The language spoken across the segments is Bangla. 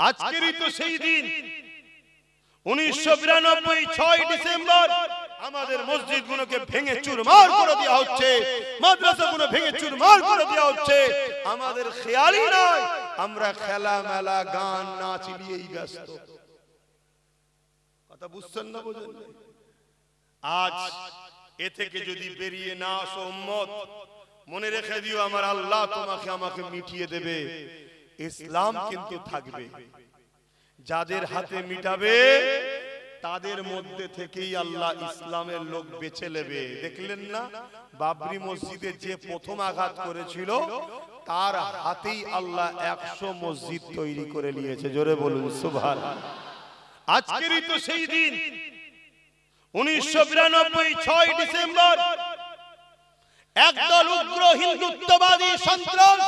আজকেরই তো সেই দিন 1992 6 ডিসেম্বর আমাদের মসজিদগুলোকে ভেঙে চুরমার করে দেওয়া হচ্ছে, মাদ্রাসাগুলো ভেঙে চুরমার করে দেওয়া হচ্ছে। আমাদের খেয়ালই নয়, আমরা খেলা মেলা গান নাচ নিয়েই ব্যস্ত। কথা বুঝছেন না? বুঝেন? আজ এ থেকে যদি বেরিয়ে না আসো উম্মত, মনে রেখে দিও আমার আল্লাহ তোমাকে আমাকে মিটিয়ে দেবে, ইসলাম কিন্তু থাকবে। যাদের হাতে মিটাবে তাদের মধ্যে থেকেই আল্লাহ ইসলামের লোক বেছে নেবে। দেখলেন না বাবরি মসজিদে যে প্রথম আঘাত করেছিল তার হাতেই আল্লাহ 100 মসজিদ তৈরি করে নিয়েছে। জোরে বলুন সুবহানাল্লাহ। আজকেরই তো সেই দিন 1992 6 ডিসেম্বর একদল উগ্র হিন্দুত্ববাদী সন্ত্রাস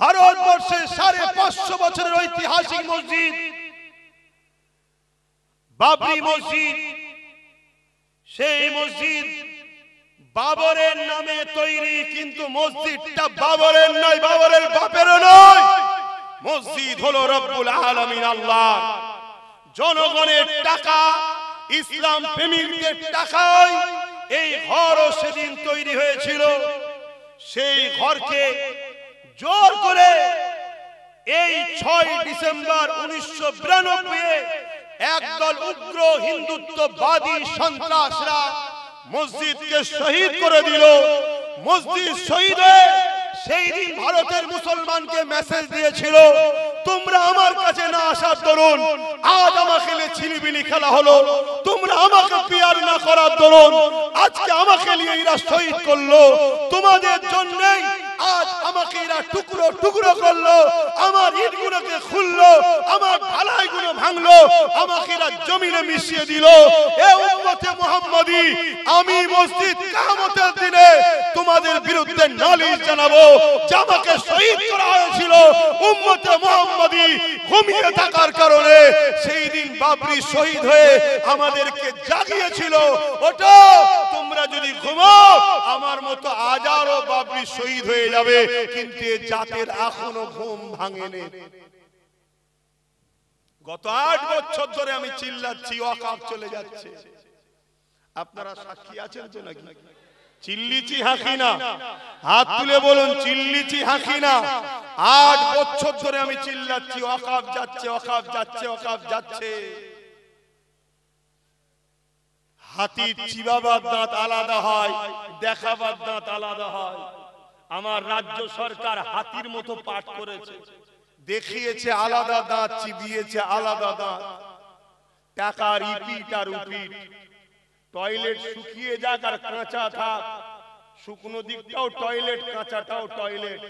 ভারতবর্ষের 550 বছরের ঐতিহাসিক মসজিদ বাবরি মসজিদ, সেই মসজিদ বাবরের নামে তৈরি, কিন্তু মসজিদটা বাবরের নয়, বাবরের বাপেরও নয়। মসজিদ হলো রব্বুল আলামিন আল্লাহ। জনগণের টাকা, ইসলাম প্রেমিকদের টাকায় এই ঘরও সেদিন তৈরি হয়েছিল। সেই ঘরকে জোর করে এই 6 ডিসেম্বর 1992 একদল উগ্র হিন্দুত্ববাদী সন্ত্রাসরা মসজিদকে শহীদ করে দিল। মসজিদ শহীদ হয়ে সেই দিন ভারতের মুসলমানকে মেসেজ দিয়েছিল, তোমরা আমার কাছে না আসার দরুন আজ আমাকে নিয়ে ছিলিবিলি খেলা হলো, তোমরা আমাকে পিয়ার না করার দরুন আজকে আমাকে নিয়ে এরা শহীদ করলো। তোমাদের জন্যই আজ আমাকে এরা টুকরো টুকরো করলো, আমার ইটগুলোকে খুললো, আমার ঢালাইগুলো ভাঙলো, আমাকে এরা জমিনে মিশিয়ে দিল। এ উম্মতে মুহাম্মাদি, আমি মসজিদ কিয়ামতের দিনে তোমাদের বিরুদ্ধে নালিশ জানাবো যে আমাকে শহীদ করা হয়েছিল। উম্মতে মুহাম্মাদি ঘুমিয়ে থাকার কারণে সেই দিন বাবরি শহীদ হয়ে আমাদেরকে জাগিয়েছিল। ওটা তোমরা যদি ঘুমাও আমার মতো হাজারো বাবরি শহীদ হয়ে যাবে, কিন্তু এ জাতের এখনো ঘুম ভাঙেনি। গত 8 বছর ধরে আমি চিল্লাচ্ছি ওয়াকফ চলে যাচ্ছে। আপনারা সাক্ষী আছেন তো নাকি? চিল্লিছি হাঁকি না, হাত তুলে বলুন চিল্লিছি হাঁকি না। 8 বছর ধরে আমি চিল্লাচ্ছি ওয়াকফ যাচ্ছে, ওয়াকফ যাচ্ছে, ওয়াকফ যাচ্ছে। হাতির চিবাবার দাঁত আলাদা হয়, দেখাবার দাঁত আলাদা হয়। আমার রাজ্য সরকার হাতির মতো পাঠ করেছে, দেখিয়েছে আলাদা দাঁত, চিবিয়েছে আলাদা দাঁত। টাকার ইপিট আর উপিট, টয়লেট শুকিয়ে যাক আর কাঁচা থাক, শুকনো দিকটাও টয়লেট, কাঁচাটাও টয়লেট।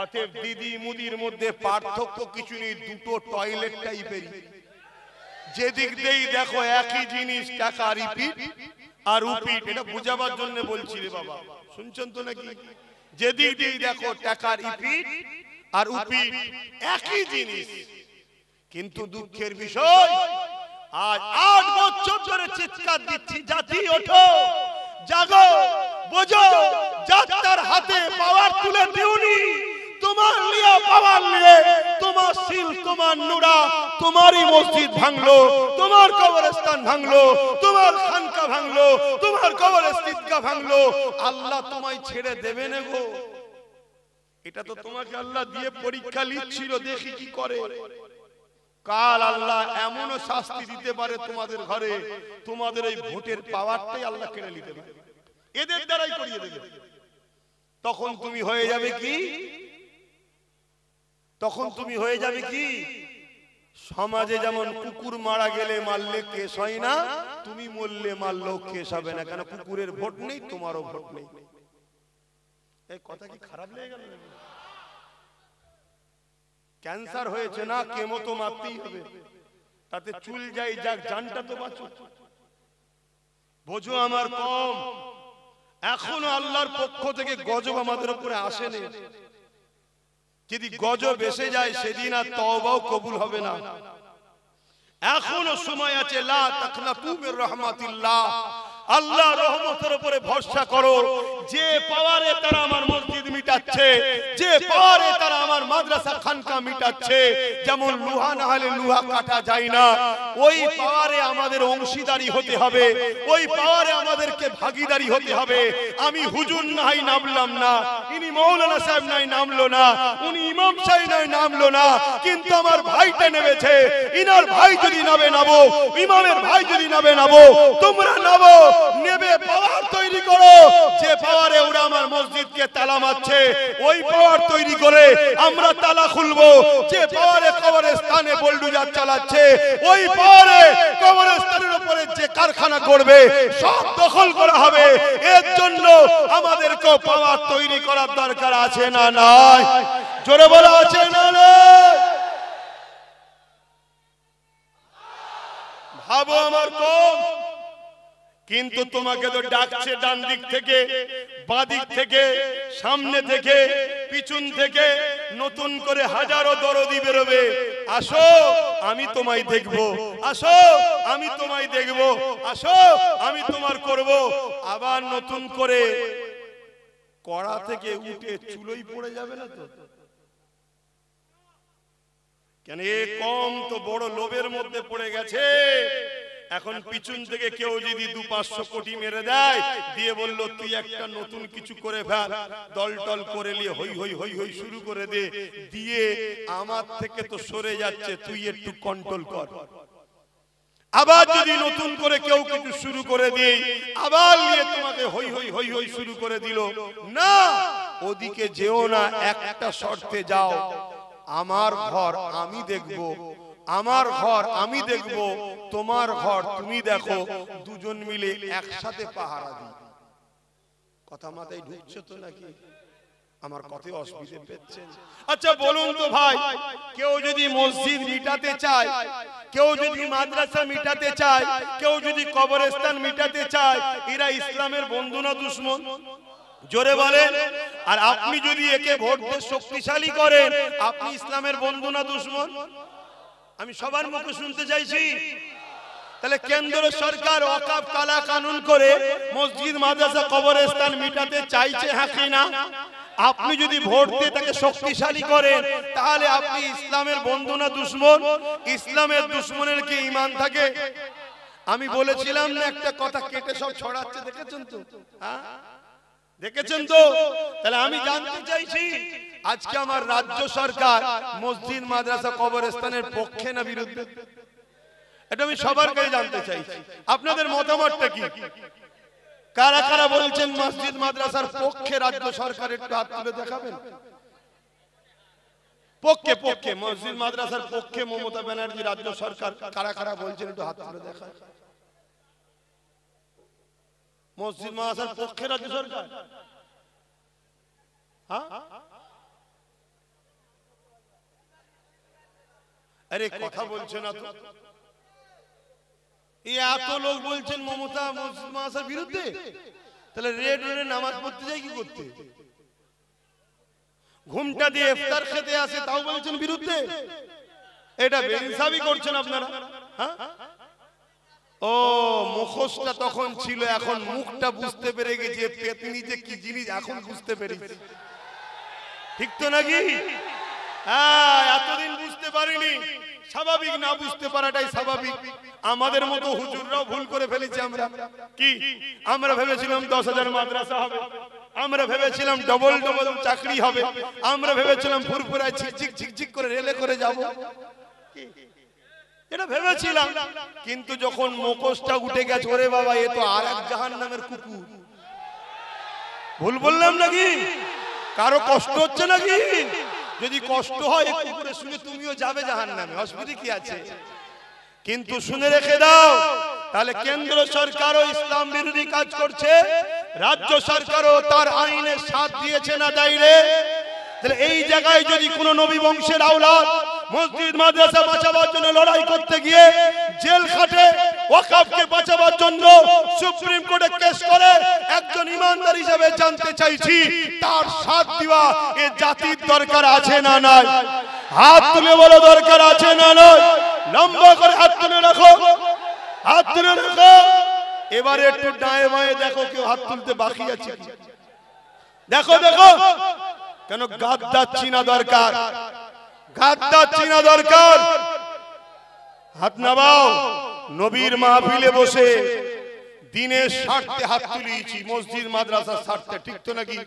অতএব দিদি মুদির মধ্যে পার্থক্য কিছু নেই, দুটো টয়লেট টাইপেরই। যেদিক দিয়েই দেখো একই জিনিস, টাকা রিপিট আর উপিট। এটা বুঝাবার জন্য বলছি রে বাবা, শুনছেন তো নাকি? যেদিক দিয়েই দেখো টাকা রিপিট আর উপিট, একই জিনিস। কিন্তু দুঃখের বিষয় আজ 8 বছর ধরে চিৎকার দিচ্ছি, জাতি ওঠো, জাগো, বোঝো, যাত্রার হাতে পাওয়ার তুলে দিওনি। তোমার লিয়া পাওয়ার নিয়ে তোমার শিল, তোমার নুরা, তোমারই মসজিদ ভাঙলো, তোমার কবরস্থান ভাঙলো, তোমার খানকা ভাঙলো, তোমার কবরস্তিকা ভাঙলো। আল্লাহ তোমায় ছেড়ে দেবে না গো। এটা তো তোমাকে আল্লাহ দিয়ে পরীক্ষা নিচ্ছিল, দেখি কি করে। কাল আল্লাহ এমনও শাস্তি দিতে পারে তোমাদের ঘরে, তোমাদের এই ভোটের পাওয়ারটাই আল্লাহ কেড়ে নিতে পারে, এদের দ্বারাই করিয়ে দেবে। তখন তুমি হয়ে যাবে কি? তখন তুমি হয়ে যাবে কি? সমাজে যেমন কুকুর মারা গেলে মারলে কেস হয় না, তুমি মরলে মারলেও কেস হবে না, কেন কুকুরের ভোট নেই, তোমারও ভোট নেই। এই কথা কি খারাপ লেগে গেল? ক্যান্সার হয়েছে না, কেমো তো মারতেই হবে, তাতে চুল যাই যাক, জানটা তো বাঁচো। বোঝো আমার কম, এখনো আল্লাহর পক্ষ থেকে গজব আমাদের উপরে আসেনি। যদি গজব এসে যায় সেদিন আর তওবাও কবুল হবে না। এখনো সময় আছে, লা তাকনাতু মির রাহমাতিল্লাহ। আল্লাহ রহমতের উপরে ভরসা করো। যে পাওয়ারে তারা আমার মসজিদ মিটাচ্ছে, যে পাওয়ারে তারা আমার মাদ্রাসা খানকা মিটাচ্ছে, যেমন লোহা না হলে লোহা কাটা যায় না, ওই পাওয়ারে আমাদের অংশীদারি হতে হবে, ওই পাওয়ারে আমাদেরকে ভাগীদারি হতে হবে। আমি হুজুর নাই নামলাম না, ইনি মৌলানা সাহেব নাই নামলো না, উনি ইমাম সাহেব নাই নামলো না, কিন্তু আমার ভাইটা নেমেছে। ইনার ভাই যদি নামে নামো, ইমামের ভাই যদি নামে নামো, তোমরা নামো, নেবে পাওয়ার তৈরি করো। যে পাওয়ারে ওরা আমার মসজিদকে তালা মারছে, ওই পাওয়ার তৈরি করে আমরা তালা খুলবো। যে পাওয়ারে কবরস্থানে বুলডোজার চালাচ্ছে, ওই পাওয়ারে কবরস্থানের উপরে যে কারখানা করবে সব দখল করা হবে। এর জন্য আমাদেরকে পাওয়ার তৈরি করার দরকার আছে না নাই? জোরে বলা আছে না নাই? ভাবো আমার কম, কিন্তু তোমাকে তো ডাকছে ডান দিক থেকে, বাঁ দিক থেকে, সামনে থেকে, পিছন থেকে, নতুন করে হাজারো দরদি বেরোবে। আসো আমি তোমায় দেখবো, আসো আমি তোমায় দেখবো, আসো আমি তোমার করব। আবার নতুন করে কড়া থেকে উঠে চুলোই পড়ে যাবে না তো? কেন এ কম তো বড় লোভের মধ্যে পড়ে গেছে। এখন পিছন থেকে কেউ যদি 200-500 কোটি মেরে দেয়, দিয়ে বলল তুই একটা নতুন কিছু করে ফেল, দল টল করে নিয়ে হই হই হই হই শুরু করে দে, দিয়ে আমার থেকে তো সরে যাচ্ছে, তুই একটু কন্ট্রোল কর। আবার যদি নতুন করে কেউ কিছু শুরু করে দেয়, আবার নিয়ে তোমাকে হই হই হই হই শুরু করে দিল। না, ওদিকে যেও না, একটা শর্তে যাও, আমার ঘর আমি দেখব, আমার ঘর আমি দেখব, তোমার ঘর তুমি দেখো, দুজন মিলে একসাথে পাহারা দিই। কথা মাথায় ঢুকছে তো নাকি? আমার কথায় অসুবিধা পেয়েছেন? আচ্ছা বলুন তো ভাই, কেউ যদি মসজিদ মিটাতে চায়, কেউ যদি মাদ্রাসা মিটাতে চায়, কেউ যদি কবরস্থান মিটাতে চায়, এরা ইসলামের বন্ধু না দুশমন? জোরে বলেন। আর আপনি যদি একে ভোট দিয়ে শক্তিশালী করেন, আপনি ইসলামের বন্ধু না দুশমন? আমি সবার মুখে শুনতে চাইছি। তাহলে কেন্দ্র সরকার ওয়াকফ কালা কানুন করে মসজিদ মাদ্রাসা কবরস্থান মিটাতে চাইছে, হ্যাঁ কি না? আপনি যদি ভোট দিয়ে তাকে শক্তিশালী করেন, তাহলে আপনি ইসলামের বন্ধু না দুশমন? ইসলামের দুশমনের কি ঈমান থাকে? আমি বলেছিলাম না একটা কথা কেটে সব ছড়াচ্ছে, দেখেছেন তো? হ্যাঁ দেখেছেন তো? তাহলে আমি জানতে চাইছি, আজকে আমার রাজ্য সরকার মসজিদ মাদ্রাসা কবরস্থানের পক্ষে না বিরুদ্ধে? এটা আমি সবার কাছে জানতে চাইছি, আপনাদের মতামতটা কি? কারা কারা বলছেন মসজিদ মাদ্রাসার পক্ষে রাজ্য সরকার? একটু হাত তুলে দেখাবেন। পক্ষে, পক্ষে মসজিদ মাদ্রাসার পক্ষে মমতা ব্যানার্জি রাজ্য সরকার কারা কারা বলছেন একটু হাত তুলে দেখায়। মসজিদ মাদ্রাসার পক্ষে রাজ্য সরকার? হ্যাঁ, আরে কথা বলছে না তো? এত লোক বলছেন মমতা মসজিদ মাদ্রাসার বিরুদ্ধে, তাহলে রেড রোডে নামাজ পড়তে যায় কি করতে? ঘুমটা দিয়ে ইফতার খেতে আসে, তাও বলছেন বিরুদ্ধে। এটা বেইনসাফি করছেন আপনারা। হ্যাঁ, ও মুখোশটা তখন ছিল, এখন মুখটা বুঝতে পেরে গেছে পেতনি যে কি জিনিস, এখন বুঝতে পেরেছি। ঠিক তো নাকি? হ্যাঁ, এতদিন বুঝতে পারিনি। স্বাভাবিক, না বুঝতে পারাটাই স্বাভাবিক। আমাদের মতো হুজুররাও ভুল করে ফেলেছি। আমরা কি, আমরা ভেবেছিলাম 10,000 মাদ্রাসা হবে, আমরা ভেবেছিলাম ডবল ডবল চাকরি হবে, আমরা ভেবেছিলাম ফুরফুরায় ঝিকঝিক ঝিকঝিক করে রেলে করে যাব, এটা ভেবেছিলাম। কিন্তু যখন মুখোশটা উঠে গেছে, ওরে বাবা, এ তো আর এক জাহান্নামের কুকুর। ভুল বললাম নাকি? কারো কষ্ট হচ্ছে নাকি? যদি কষ্ট হয় একটু করে শুনে তুমিও যাবে জাহান্নামে, অসুবিধা কি আছে? কিন্তু শুনে রেখে দাও, তাহলে কেন্দ্র সরকারও ইসলাম বিরোধী কাজ করছে, রাজ্য সরকারও তার আইনের সাথ দিয়েছে না দাইরে। তাহলে এই জায়গায় যদি কোনো নবী বংশের আওলাদ মসজিদ মাদ্রাসা বাঁচাবার জন্য লড়াই করতে গিয়ে জেল খাটে, ওয়াকফকে বাঁচাবার জন্য সুপ্রিম কোর্টে কেস করে, একজন ইমানদার হিসেবে জানতে চাইছি, তার সাথ দেওয়া এ জাতির দরকার আছে না নাই? হাত তুলে বলো, দরকার আছে না নয়? লম্বা করে হাত তুলে রাখো, হাত তুলে রাখো। এবারে একটু ডায়ে বায়ে দেখো কেউ হাত তুলতে বাকি আছে কি? দেখো দেখো, কেন গাদ্দার চিনা দরকার, গাদ্দার চিনা দরকার। হাত নামাও। নবীর মাহফিলে বসে দিনের স্বার্থে হাত তুলিয়েছি, মসজিদ মাদ্রাসার স্বার্থে, ঠিক তো নাকি?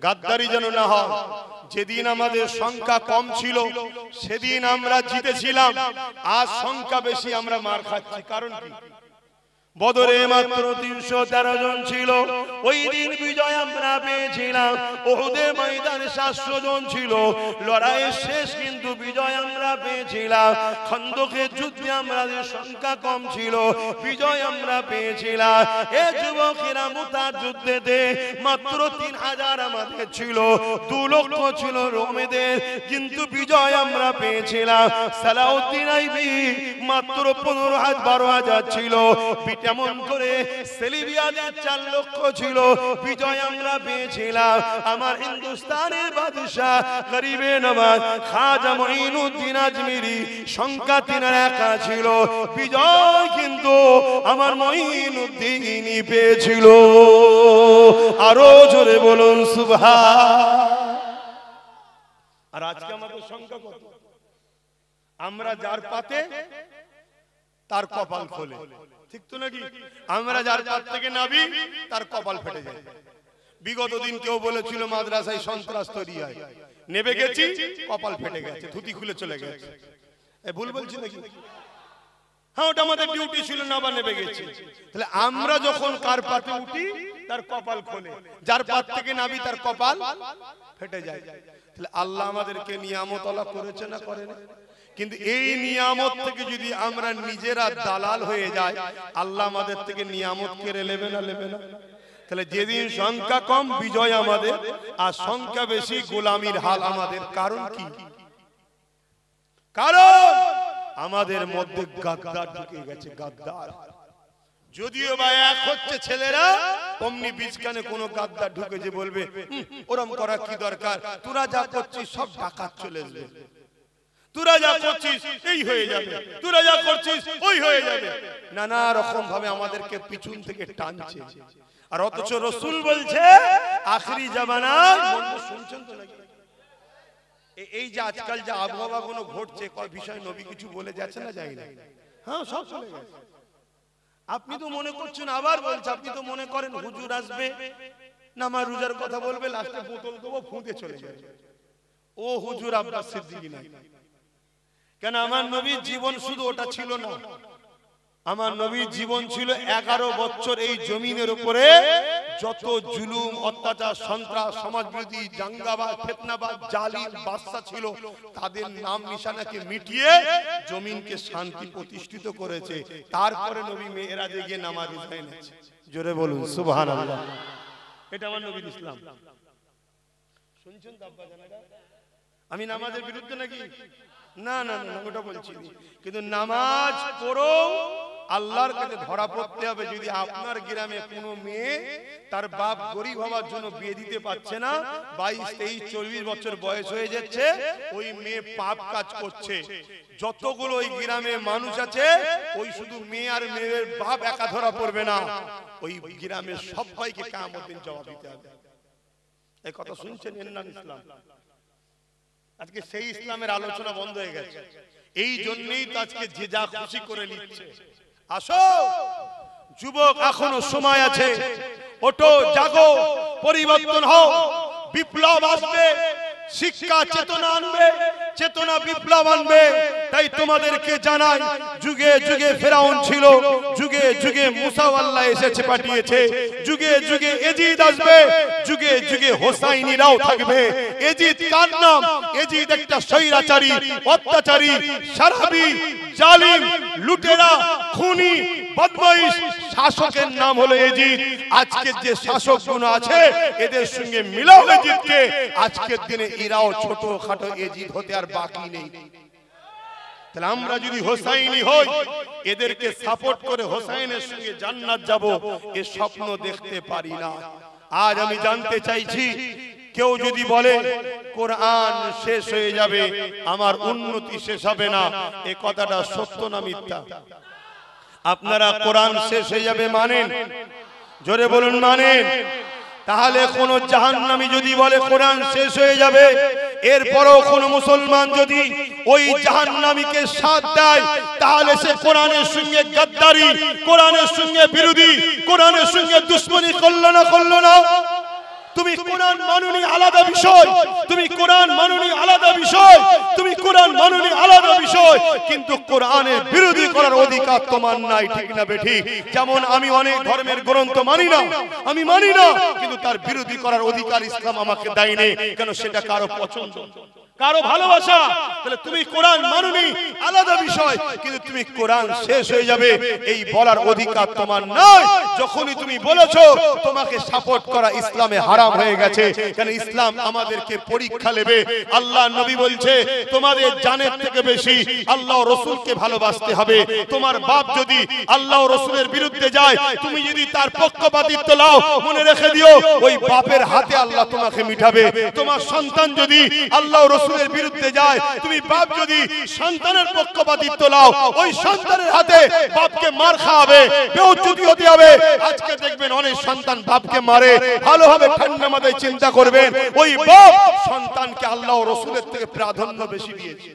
গাদ্দারি যেন না হয়। যেদিন আমাদের সংখ্যা কম ছিল সেদিন আমরা জিতেছিলাম, আজ সংখ্যা বেশি আমরা মার খাচ্ছি। কারণ কি? বদরে মাত্র 313 জন ছিল, ওই দিন বিজয় আমরা পেয়েছিলাম। উহুদের ময়দানে 700 জন ছিল, লড়াইয়ের শেষ কিন্তু বিজয় আমরা পেয়েছিলাম। খন্দকের যুদ্ধে আমাদের সংখ্যা কম ছিল, বিজয় আমরা পেয়েছিলাম। এ যুবকেরা মুতার যুদ্ধেতে মাত্র 3000 আমাদের ছিল, 2 লক্ষ ছিল রোমেদের, কিন্তু বিজয় আমরা পেয়েছিলাম। সালাউদ্দিন আইবি মাত্র 12,000 ছিল, যেমন করে সেলিবিয়াদের 4 লক্ষ ছিল, বিজয় আমরা পেয়েছিলাম। আমার হিন্দুস্তানের বাদশা গরিবে নওয়াজ খাজা মঈনুদ্দিন আজমিরি সংখ্যা 3 একা ছিল, বিজয় কিন্তু আমার মঈনুদ্দিনই পেয়েছিল। আরো জোরে বলুন সুবহান। আর আজকে আমাদের সংখ্যা কত? আমরা যার পাতে তার কপাল খোলে, ঠিক তো নাকি? আমরা যার পাত থেকে নাবি তার কপাল ফেটে যায়। বিগত দিন কেউ বলেছিল মাদ্রাসায় সন্ত্রাস তৈরি হয়, নেবে গেছি কপাল ফেটে গেছে, ধুতি খুলে চলে গেছে। এ ভুল বলছি নাকি? হ্যাঁ, ওটা আমাদের ডিউটি ছিল না, বা নেবে গেছি। তাহলে আমরা যখন কার পাতে উঠি তার কপাল খোলে, যার পাত থেকে নাবি তার কপাল ফেটে যায়। তাহলে আল্লাহ আমাদেরকে নিয়ামত আল্লাহ করেছে না করেন? কিন্তু এই নিয়ামত থেকে যদি আমরা নিজেরা দালাল হয়ে যাই, আল্লাহ আমাদের থেকে নিয়ামত কেড়ে নেবে না, নেবে না? তাহলে যেদিন সংখ্যা কম বিজয় আমাদের, আর সংখ্যা বেশি গোলামির হাল আমাদের। কারণ কি? কারণ আমাদের মধ্যে গাদ্দার ঢুকে গেছে, গাদ্দার। যদিও বা এক হচ্ছে ছেলেরা, অমনি বীজখানে কোন গাদ্দার ঢুকেছে, বলবে ওরম করা কি দরকার, তোরা যা করছিস সব ডাকাত চলে আসবে, তোরা যা করছিস এই হয়ে যাবে, তোরা যা করছিস ওই হয়ে যাবে। নানা রকম ভাবে আমাদেরকে পিছন থেকে টানছে। আর অথচ রাসূল বলছে আখেরি জামানায়, শুনছেন তো নাকি? এই যে আজকাল যে আবহাওয়া গুলো ঘটছে, কয় বিষয় নবী কিছু বলে যাচ্ছে না, যায় না? হ্যাঁ, সব চলে গেছে। আপনি তো মনে করছেন, আবার বলছে, আপনি তো মনে করেন হুজুর আসবে নামাজ রোজার কথা বলবে, লাস্টে বোতল দেবো ফুঁতে চলে যাবে। ও হুজুর আব্বাস সিদ্দিকী নাই। কেন? আমার নবীর জীবন শুধু ওটা ছিল না, আমার নবীর জীবন ছিল 11 বছর এই জমিনের উপরে যত জুলুম, অত্যাচার, সন্ত্রাস, সমাজবিরোধী, দাঙ্গাবাজ, ফিতনাবাজ, জালিম বাদশা ছিল, তাদের নাম নিশানাকে মিটিয়ে জমিনকে শান্তি প্রতিষ্ঠিত করেছে। তারপরে নবী মেরাজে গিয়ে নামাজ রোজা এনেছে। জোরে বলুন সুবহানাল্লাহ। এটা আমার নবীর ইসলাম। শুনছেন তো আব্বা জানেরা? আমি নামাজের বিরুদ্ধে নাকি? না না না, ওটা বলছি। কিন্তু নামাজ পড়ো, আল্লাহর কাছে ধরা পড়তে হবে। যদি আপনার গ্রামে কোনো মেয়ে তার বাপ গরিব হওয়ার জন্য বিয়ে দিতে পারছে না, 22, 23, 24 বছর বয়স হয়ে যাচ্ছে, ওই মেয়ে পাপ কাজ করছে। যতগুলো ওই গ্রামে মানুষ আছে, ওই শুধু মেয়ে আর মেয়ের বাপ একা ধরা পড়বে না, ওই গ্রামের সবাইকে কিয়ামত দিন জবাব দিতে হবে। এই কথা শুনছেন? এর নাম ইসলাম। আজকে সেই ইসলামের আলোচনা বন্ধ হয়ে গেছে। এই জন্যই তো আজকে যে যা খুশি করে নিচ্ছে। আসো যুবক, এখনো সময় আছে, ওঠো, জাগো, পরিবর্তন হও, বিপ্লব আসবে, শিক্ষা চেতনা আনবে, চেতনা বিপ্লব আনবে। তাই তোমাদেরকে জানাই, যুগে যুগে ফেরাউন ছিল, যুগে যুগে মুসা আল্লাহ এসেছে পাঠিয়েছে, যুগে যুগে এজিদ আসবে, যুগে যুগে হোসাইনিরাও থাকবে। এজিদ কার নাম? এজিদ একটা স্বৈরাচারী, অত্যাচারী, সারাবি, জালিম, লুটেরা, খুনি, বদমাইশ শাসকের নাম হলো এজিদ। আজকের যে শাসকগুলো আছে, এদের সঙ্গে মিলাও এজিদকে। আজকের দিনে এরাও ছোটখাটো এজিদ হতে আর বাকি নেই। তাহলে আমরা যদি হোসাইনি হই, এদেরকে সাপোর্ট করে হোসাইনের সঙ্গে জান্নাত যাব, এ স্বপ্ন দেখতে পারি না। আজ আমি জানতে চাইছি, কেউ যদি বলে কোরআন শেষ হয়ে যাবে, আমার উন্নতি শেষ হবে না, এ কথাটা সত্য না মিথ্যা? আপনারা কোরআন শেষ হয়ে যাবে মানেন? জোরে বলুন মানেন? তাহলে কোন জাহান্নামী যদি বলে কোরআন শেষ হয়ে যাবে, এরপরও কোন মুসলমান যদি ওই জাহান্নামীকে সাথ দেয়, তাহলে সে কোরআনের সঙ্গে গাদ্দারি, কোরআনের সঙ্গে বিরোধী, কোরআনের সঙ্গে দুশমনী করলো না? তুমি কোরআন মানুনি আলাদা বিষয়, তুমি কোরআন মানুনি আলাদা বিষয়, তুমি কোরআন মানুনি আলাদা বিষয়, কিন্তু কোরআনের বিরোধী করার অধিকার তোমার নাই, ঠিক না বেঠিক? যেমন আমি অনেক ধর্মের গ্রন্থ মানি না, আমি মানি না, কিন্তু তার বিরোধী করার অধিকার ইসলাম আমাকে দেয়নি। কেন? সেটা কারো পছন্দ, কারো ভালোবাসা। তাহলে তুমি কোরআন মানুনি আলাদা বিষয়, কিন্তু তুমি কোরআন শেষ হয়ে যাবে এই বলার অধিকার তোমার নাই। যখনই তুমি বলেছো তোমাকে সাপোর্ট করা ইসলামে হারাম হয়ে গেছে। কারণ ইসলাম আমাদেরকে পরীক্ষা নেবে। আল্লাহ নবী বলছে তোমাদের জানের থেকে বেশি আল্লাহ রাসূলকে ভালোবাসতে হবে। তোমার বাপ যদি আল্লাহ রাসূলের বিরুদ্ধে যায়, তুমি যদি তার পক্ষপাতিত্ব নাও, মনে রেখে দিও ওই বাপের হাতে আল্লাহ তোমাকে মিটাবে। তোমার সন্তান যদি আল্লাহ রাসূলের বিরুদ্ধে যায়, তুমি বাপ যদি সন্তানের পক্ষপাতিত্ব নাও, ওই সন্তানের হাতে বাপকে মার খাওয়াবে, বেইজ্জতি হতে হবে। আজকে দেখবেন অনেক সন্তান বাপকে মারে। ভালোভাবে ঠান্ডা মাথায় চিন্তা করবেন, ওই বাপ সন্তানকে আল্লাহ ও রাসূলের থেকে প্রাধান্য বেশি দিয়েছে।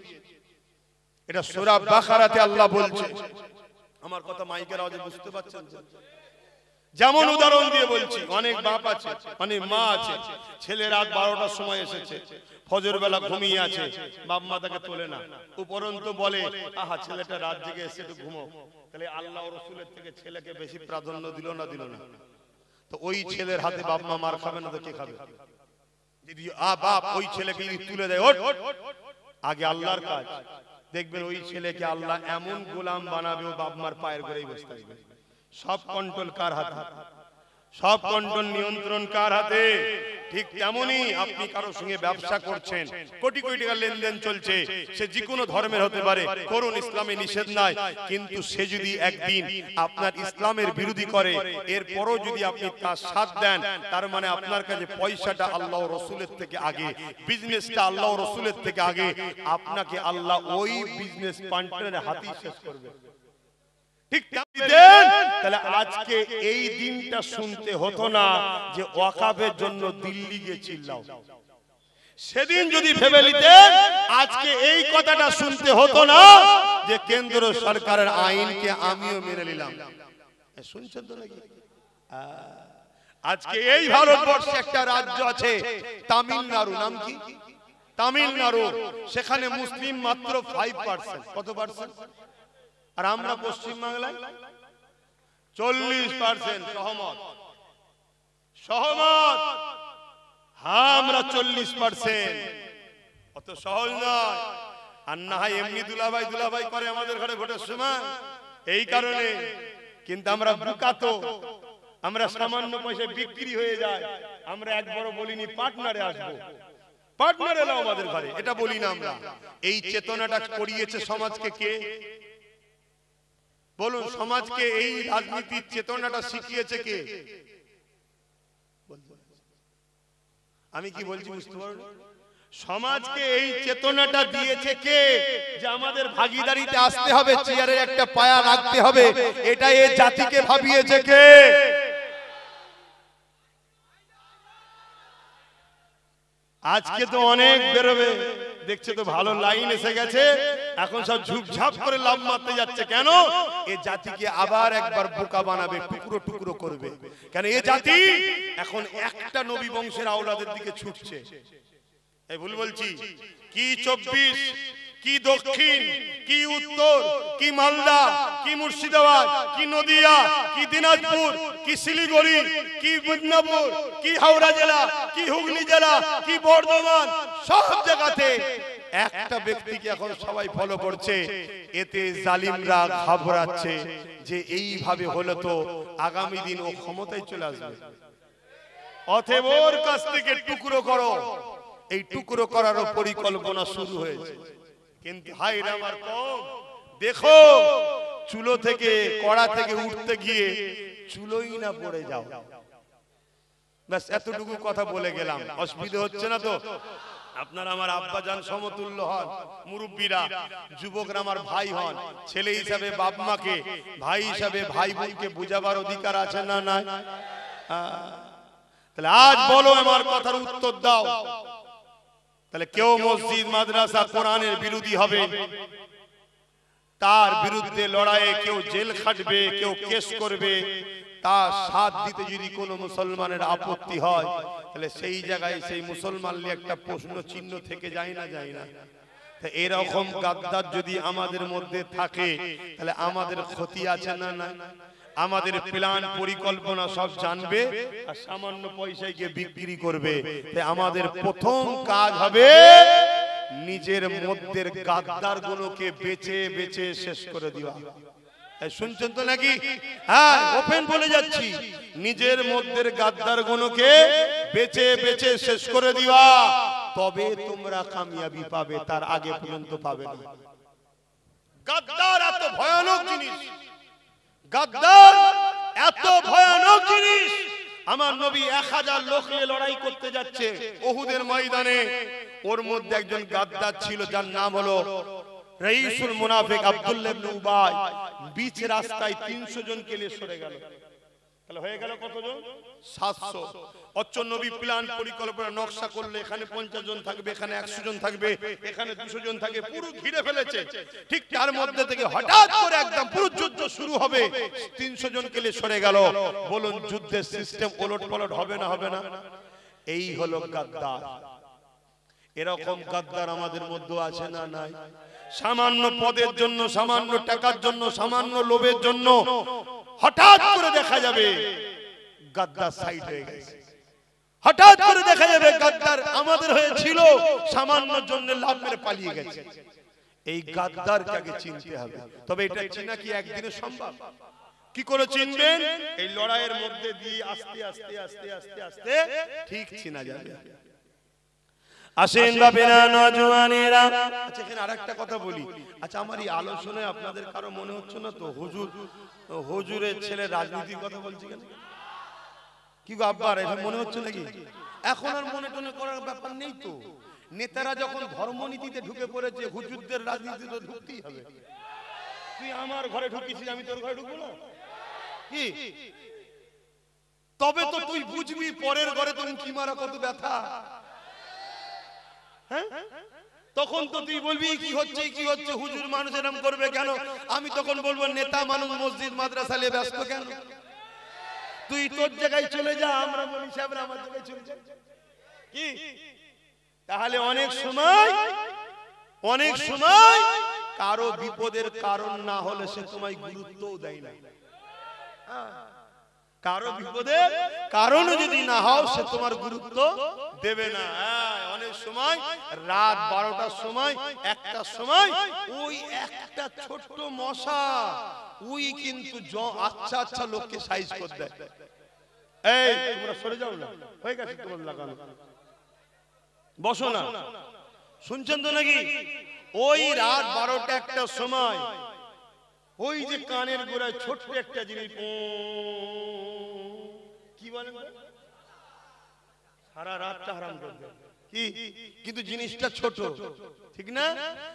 এটা সূরা বাকারাতে আল্লাহ বলছে। আমার কথা মাইকের আওয়াজে বুঝতে পারছেন? যেমন উদাহরণ দিয়ে বলছি, অনেক বাপ আছে, অনেক মা আছে, ছেলে রাত 12টার সময় এসেছে, ফজর বেলা ঘুমিয়ে আছে, বাপ মা তাকে তোলে না, উপরন্তু বলে আহা ছেলেটা রাত জেগে এসে একটু ঘুমো। তাহলে আল্লাহ ও রাসূলের থেকে ছেলেকে বেশি প্রাধান্য দিল না? তো ওই ছেলের হাতে বাপ মা মার খাবে না তো কে খাবে? যদি বাপ ওই ছেলেকে যদি তুলে দেয়, ওঠ আগে আল্লাহর কাজ, দেখবেন ওই ছেলেকে আল্লাহ এমন গোলাম বানাবে, ও বাপ মার পায়ের গোড়ায় বসে থাকবে। সব কন্ট্রোল কার হাতে? সব কন্ট্রোল নিয়ন্ত্রণ কার হাতে? ঠিক তেমনি আপনি কারো সঙ্গে ব্যবসা করছেন, কোটি কোটি টাকা লেনদেন চলছে, সে যে কোনো ধর্মের হতে পারে, করুন, ইসলামে নিষেধ নাই, কিন্তু সে যদি একদিন আপনার ইসলামের বিরোধী করে, এরপরও যদি আপনি তার সাথ দেন, তার মানে আপনার কাছে পয়সাটা আল্লাহ ও রাসূলের থেকে আগে, বিজনেসটা আল্লাহ ও রাসূলের থেকে আগে, আপনাকে আল্লাহ ওই বিজনেস পার্টনারের হাতেই শেষ করবে। ঠিক তাহলে আজকে এই দিনটা শুনতে হতো না যে ওয়াকাফের জন্য দিল্লি গিয়ে চিল্লাও। সেদিন যদি ভেবে নিতেন, আজকে এই কথাটা শুনতে হতো না যে কেন্দ্র সরকারের আইনকে আমিও মেনে নিলাম। শুনছেন তো নাকি? আজকে এই ভারতবর্ষে একটা রাজ্য আছে তামিলনাড়ু, নাম কি? তামিলনাড়ু। সেখানে মুসলিম মাত্র 5%। কত পার্সেন্ট? আর আমরা পশ্চিম বাংলায় 40%। সহমত? সহমত? হ্যাঁ, আমরা 40%। অত সহজ নয়। আর না হয় এমনি দুলাভাই করে আমাদের ঘরে ভোটের সময়, এই কারণে। কিন্তু আমরা বুকাতো, আমরা সামান্য পয়সা বিক্রি হয়ে যায়। আমরা একবারও বলিনি পার্টনারে আসবো, পার্টনার এলো আমাদের ঘরে, এটা বলি না আমরা। এই চেতনাটা করিয়েছে সমাজকে কে? বলুন, সমাজকে এই রাজনীতির চেতনাটা শিখিয়েছে কে? আমি কি বলছি বুঝতে পারো? সমাজকে এই চেতনাটা দিয়েছে কে? যে আমাদের ভাগীদারিতে আসতে হবে, চেয়ারে একটা পায়া রাখতে হবে, এটা এই জাতিকে ভাবিয়েছে কে? আজকে তো অনেক বেরোবে, দেখছে তো ভালো লাইন এসে গেছে, এখন সব ঝুপঝাপ করে লাভ মারতে যাচ্ছে। কেন? এই জাতিকে আবার একবার বোকা বানাবে, টুকরো টুকরো করবে। কেন? এই জাতি এখন একটা নবী বংশের আওলাদের দিকে ছুটছে। এই ভুল বলছি? কি 24, কি দক্ষিণ, কি উত্তর, কি মালদা, কি মুর্শিদাবাদ, কি নদিয়া, কি দিনাজপুর, কি শিলিগুড়ি, কি মিদনাপুর, কি হাওড়া জেলা, কি হুগলি জেলা, কি বর্ধমান, সব জায়গাতে একটা ব্যক্তিকে এখন সবাই ফলো করছে। এতে জালিমরা ঘাবড়াচ্ছে যে এইভাবে হলে তো আগামী দিন ও ক্ষমতায় চলে আসবে। অতএব ওর কাছ থেকে টুকরো করো। এই টুকরো করারও পরিকল্পনা শুরু হয়েছে। কিন্তু হায় রে আমার কম, দেখো চুলো থেকে, কড়া থেকে উঠতে গিয়ে চুলোই না পড়ে যাও। ব্যাস এতটুকু কথা বলে গেলাম, অসুবিধা হচ্ছে না তো? আপনারা আমার আব্বা জান সমতুল্য হন, মুরব্বীরা, যুবকরা আমার ভাই হন। ছেলে হিসাবে বাপ মাকে, ভাই হিসাবে ভাই বোনকে বুঝাবার অধিকার আছে না নাই? তাহলে আজ বলো, আমার কথার উত্তর দাও। তাহলে কেউ মসজিদ মাদ্রাসা কোরআনের বিরোধী হবে, তার বিরুদ্ধে লড়াইয়ে কেউ জেল খাটবে, কেউ কেস করবে, তার সাথ দিতে যদি কোনো মুসলমানের আপত্তি হয়, তাহলে সেই জায়গায় সেই মুসলমান নিয়ে একটা প্রশ্ন চিহ্ন থেকে যায় না, যায় না? এরকম গাদ্দার যদি আমাদের মধ্যে থাকে, তাহলে আমাদের ক্ষতি আছে না না? আমাদের প্ল্যান পরিকল্পনা সব জানবে আর সামান্য পয়সায় গিয়ে বিক্রি করবে। তাই আমাদের প্রথম কাজ হবে নিজের মধ্যের গাদ্দার গুলোকে বেছে বেছে শেষ করে দেওয়া। শুনছেন তো নাকি? হ্যাঁ, ওপেন বলে যাচ্ছি, নিজের মধ্যের গাদ্দার গুলোকে বেছে বেছে শেষ করে দিবা, তবে তোমরা কামিয়াবি পাবে, তার আগে পর্যন্ত পাবে না। গাদ্দার এত ভয়ানক জিনিস, গাদ্দার এত ভয়ানক জিনিস। আমার নবী 1000 লোক নিয়ে লড়াই করতে যাচ্ছে উহুদের ময়দানে, ওর মধ্যে একজন গাদ্দার ছিল যার নাম হলো রাইসুল মুনাফিক আব্দুল্লাহ ইবনে উবাই। বিচ রাস্তায় 300 জনকে নিয়ে সরে গেল। তাহলে হয়ে গেল কতজন? 700। অচ্চর নবী প্ল্যান পরিকল্পনা নকশা করলে এখানে 50 জন থাকবে, এখানে 100 জন থাকবে, এখানে 200 জন থাকবে, পুরো ঘিরে ফেলেছে। ঠিক তার মধ্যে থেকে হঠাৎ করে একদম পুরো যুদ্ধ শুরু হবে, 300 জনকে নিয়ে সরে গেল। বলুন, যুদ্ধের সিস্টেম ওলটপালট হবে না হবে না? এই হলো গাদ্দার। এরকম গাদ্দার আমাদের মধ্যে আছে না নাই? সামান্য পদের জন্য, সামান্য টাকার জন্য, সামান্য লোভের জন্য হঠাৎ করে দেখা যাবে গাদ্দার সাইড হয়ে গেছে। হঠাৎ করে দেখা যাবে গাদ্দার আমাদের হয়েছিল, সামান্য জন্য লাভ মেরে পালিয়ে গেছে। এই গাদ্দারকে আগে চিনতে হবে। তবে এটা চিনা কি একদিনে সম্ভব? কি করে চিনবেন? এই লড়াইয়ের মধ্যে দিয়ে আস্তে আস্তে আস্তে আস্তে আস্তে ঠিক চিনা যাবে। আসেন বাপেরা, নওজওয়ানেরা। আচ্ছা, এখানে আরেকটা কথা বলি। আচ্ছা, আমার এই আলোচনায় আপনাদের কারো মনে হচ্ছে না তো হুজুরের ছেলে রাজনীতির কথা বলছি কেন? কি গো আব্বা, এটা মনে হচ্ছে নাকি? এখন আর মনে টনে করার ব্যাপার নেই তো। নেতারা যখন ধর্মনীতিতে ঢুকে পড়েছে, হুজুরদের রাজনীতিতে ঢুকতেই হবে। তুই আমার ঘরে ঢুকিছিস, আমি তোর ঘরে ঢুকবো না? কি? তবে তো তুই বুঝবি পরের ঘরে তুমি কি মারা কত ব্যথা। তখন তো তুই বলবি কি হচ্ছে কি হচ্ছে, হুজুর মানুষ এরকম করবে কেন? আমি তখন বলবো নেতা মানুষ মসজিদ মাদ্রাসা নিয়ে ব্যস্ত কেন? তুই তোর জায়গায় চলে যা, আমরা বলি সাহেবরা আমার জায়গায় চলে যা। কি? তাহলে অনেক সময় কারো বিপদের কারণ না হলে সে তোমায় গুরুত্বও দেয় না। কারো বিপদের কারণ যদি না হও, সে তোমার গুরুত্ব দেবে না। অনেক সময় রাত 12টার সময়, 1টার সময় ওই একটা ছোট্ট মশা ওই কিন্তু আচ্ছা আচ্ছা লোককে সাইজ করে দেয়। এই তোমরা সরে যাও না, হয়ে গেছে তোমার লাগানো, বসো না। শুনছেন তো নাকি? ওই রাত 12টা 1টার সময় ওই যে কানের গোড়ায় ছোট্ট একটা জিনিস, কি বলেন, সারা রাতটা হারাম করে দেয়। কি? কিন্তু জিনিসটা ছোট, ঠিক না?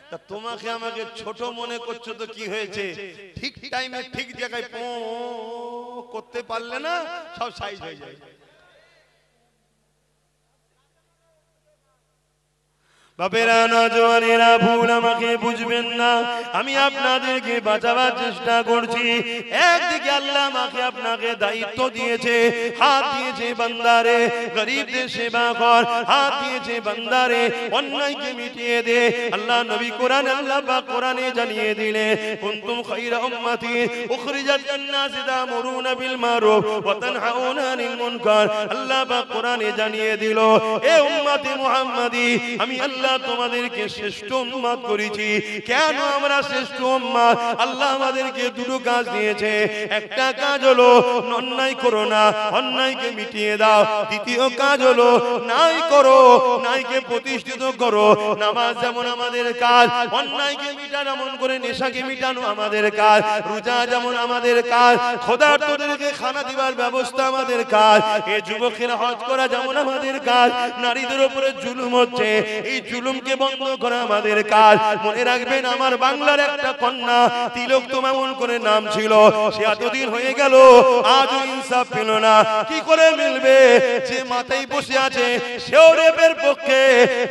তা তোমাকে আমাকে ছোট মনে করছো তো কি হয়েছে? ঠিক টাইমে ঠিক জায়গায় করতে পারলে না, সব সাইজ হয়ে যায়। বাপেরা, নওজওয়ানেরা, ভুল আমাকে বুঝবেন না। আমি আপনাদেরকে বাঁচাবার চেষ্টা করছি। একদিকে আল্লাহ আমাকে আপনাকে দায়িত্ব দিয়েছে, হাত দিয়েছে বান্দারে গরিবদের সেবা কর, হাত দিয়েছে বান্দারে অন্যায়কে মিটিয়ে দে। আল্লাহ নবী আল্লাহ পাক কোরআনে জানিয়ে দিলে, কুনতুম খায়রা উম্মতি উখরিজাত লিন-নাসি তা'মুরুনা বিল মারুফ ওয়া তানহাউনা আনিল মুনকার। আল্লাহ পাক কোরআনে জানিয়ে দিল, এ উম্মতে মুহাম্মাদি, আমি আল্লাহ আল্লাহ তোমাদেরকে শ্রেষ্ঠ উম্মত করেছি। কেন আমরা শ্রেষ্ঠ উম্মত? আল্লাহ আমাদেরকে দুটো কাজ দিয়েছে। একটা কাজ হলো অন্যায় করো না, অন্যায়কে মিটিয়ে দাও। দ্বিতীয় কাজ হলো নাই করো, নাইকে প্রতিষ্ঠিত করো। নামাজ যেমন আমাদের কাজ, অন্যায়কে মিটানো এমন করে নেশাকে মিটানো আমাদের কাজ। রোজা যেমন আমাদের কাজ, খোদার্থদেরকে খানা দিবার ব্যবস্থা আমাদের কাজ। এই যুবকেরা হজ করা যেমন আমাদের কাজ। নারীদের উপরে জুলুম হচ্ছে, এই জুলুমকে বন্ধ করা আমাদের কাজ। মনে রাখবেন, আমার বাংলার একটা কন্যা তিলোত্তম এমন করে নাম ছিল, সে এতদিন হয়ে গেল আজও ইনসাফ পেল না। কি করে মিলবে? যে মাথায় বসে আছে সেও রেপের পক্ষে,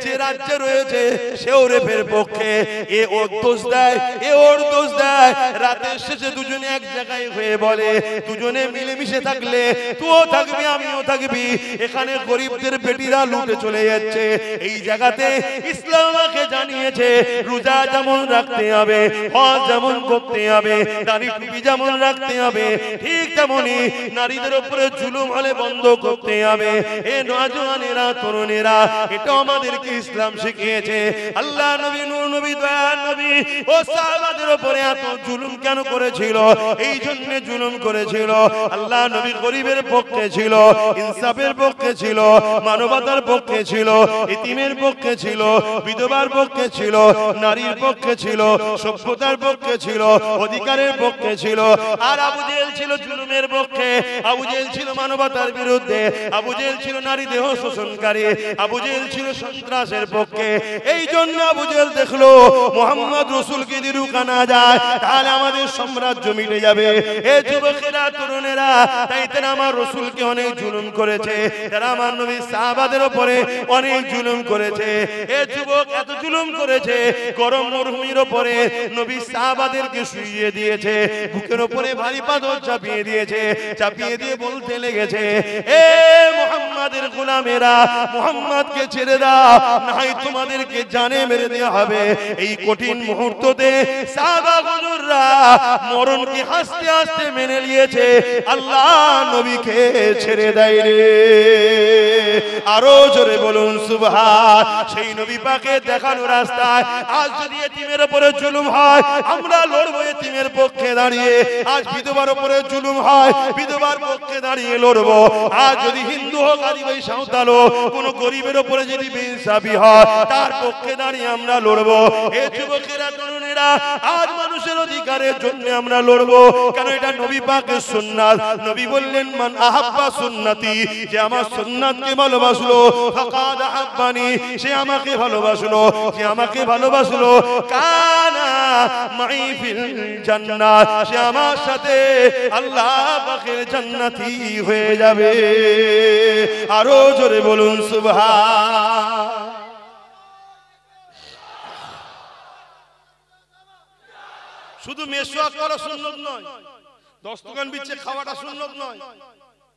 যে রাজ্যে রয়েছে সেও রেপের পক্ষে। এ ওর দোষ দেয়, এ ওর দোষ দেয়। রাতের শেষে দুজনে এক জায়গায় হয়ে বলে, দুজনে মিলেমিশে থাকলে তুইও থাকবি আমিও থাকবি। এখানে গরিবদের বেটিরা লুটে চলে যাচ্ছে। এই জায়গাতে ইসলাম আমাকে জানিয়েছে রোজা যেমন রাখতে হবে, হজ যেমন করতে হবে, দাড়ি টুপি যেমন রাখতে হবে, ঠিক তেমনি নারীদের উপরে জুলুম হলে বন্ধ করতে হবে। এ নওজওয়ানেরা, তরুণেরা, এটা আমাদেরকে ইসলাম শিখিয়েছে। আল্লাহ নবী, নূর নবী, দয়ার নবী ও সাহাবাদের উপরে এত জুলুম কেন করেছিল? এই জন্য জুলুম করেছিল। আল্লাহ নবী গরিবের পক্ষে ছিল, ইনসাফের পক্ষে ছিল, মানবতার পক্ষে ছিল, ইতিমের পক্ষে ছিল, বিধবার পক্ষে ছিল, নারীর পক্ষে ছিল, সভ্যতার পক্ষে ছিল, অধিকারের পক্ষে ছিল। আর আবু জেহেল ছিল জুলুমের পক্ষে, আবু জেহেল ছিল মানবতার বিরুদ্ধে, আবু জেহেল ছিল নারী দেহ শোষণকারী, আবু জেহেল ছিল সন্ত্রাসের পক্ষে। এই জন্য আবু জেহেল দেখলো মুহাম্মদ রাসূলকে যদি রুখা না যায় তাহলে আমাদের সাম্রাজ্য মিটে যাবে। এই যুবকেরা, তরুণেরা, তাই তারা আমার রাসূলকে অনেক জুলুম করেছে, তারা আমার নবী সাহাবাদের উপরে অনেক জুলুম করেছে। এই যুবক এত জুলুম করেছে, গরম মরুভূমির উপরে নবী সাহাবাদেরকে শুইয়ে দিয়েছে, বুকের উপরে ভারী পাথর চাপিয়ে দিয়েছে, চাপিয়ে দিয়ে বলতে লেগেছে, এ মুহাম্মাদের গোলামেরা, মুহাম্মদকে ছেড়ে দাও, নাই তোমাদেরকে জানে মেরে দেওয়া হবে। এই কঠিন মুহূর্ততে সাহাবা হুজুররা মরণকে হাসতে হাসতে মেনে নিয়েছে। আল্লাহ নবীকে ছেড়ে দেয় রে। আরো জোরে বলুন সুবহান। সেই নবী পাকে দেখানো রাস্তায় আজ যদি এতিমের উপরে জুলুম হয়, আমরা লড়বো এতিমের পক্ষে দাঁড়িয়ে। আজ বিধবার উপরে জুলুম হয়, বিধবার পক্ষে দাঁড়িয়ে লড়বো। আজ যদি হিন্দু হোক, আদিবাসী, সাঁওতাল হোক, কোন গরিবের উপরে যদি বেইনসাফি হয়, তার পক্ষে দাঁড়িয়ে আমরা লড়বো। এ যুবকেরা, তরুণেরা, আজ মানুষের অধিকারের জন্য আমরা লড়বো। কারণ এটা নবী পাকের সুন্নাত। নবী বললেন, মান আহাব্বা সুন্নতি, যে আমার সুন্নাতকে ভালোবাসলো, ফাকাদ আহাব্বানি, সে আমাকে ভালোবাসলো, যে আমাকে ভালোবাসলো, কানা মাই ফিল জান্নাত, সে আমার সাথে আল্লাহ পাকের জান্নাতি হয়ে যাবে। আরো জোরে বলুন সুবহান। শুধু মেসওয়াক করা সুন্নত নয়, দস্তকান বিচ্ছে খাওয়াটা সুন্নত নয়।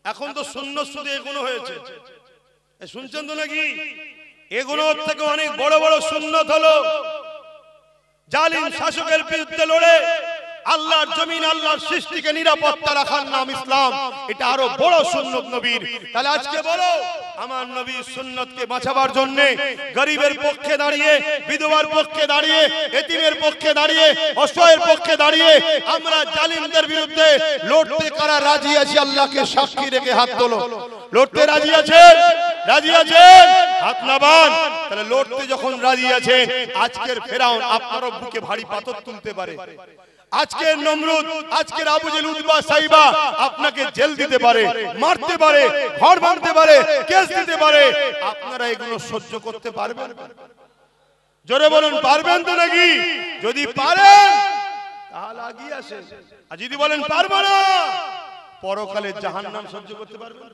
এখন তো সুন্নত শুধু এগুলো হয়েছে, শুনছেন তো নাকি? এগুলোর থেকে অনেক বড় বড় সুন্নত হলো জালিম শাসকের বিরুদ্ধে লড়ে আল্লাহর জমিন, আল্লাহর সৃষ্টিকে নিরাপত্তা রাখার নাম ইসলাম। এটা আরো বড় সুন্নত নবীর। তাহলে আজকে বলো, আমার নবীর সুন্নতকে বাঁচাবার জন্য গরিবের পক্ষে দাঁড়িয়ে, বিধবার পক্ষে দাঁড়িয়ে, এতিমের পক্ষে দাঁড়িয়ে, অসহায়ের পক্ষে দাঁড়িয়ে আমরা জালিমদের বিরুদ্ধে লড়তে কারা রাজি আছি? আল্লাহকে সাক্ষী রেখে হাত তোলো। লড়তে রাজি আছেন? রাজি আছেন? হাত নামান। তাহলে লড়তে যখন রাজি আছেন, আজকের ফেরাউন আপনার বুকে ভারী পাথর তুলতে পারে, আজকের নমরুদ, আজকের আবু জেহেল, উতবা, সাইবা আপনাকে জেল দিতে পারে, মারতে পারে, ঘর ভাঙতে পারে, কেস দিতে পারে। আপনারা এগুলো সহ্য করতে পারবেন? জোরে বলুন, পারবেন তো নাকি? যদি পারেন তাহলে এগিয়ে আসেন, আর যদি বলেন পারবো না, পরকালে জাহান্নাম সহ্য করতে পারবেন?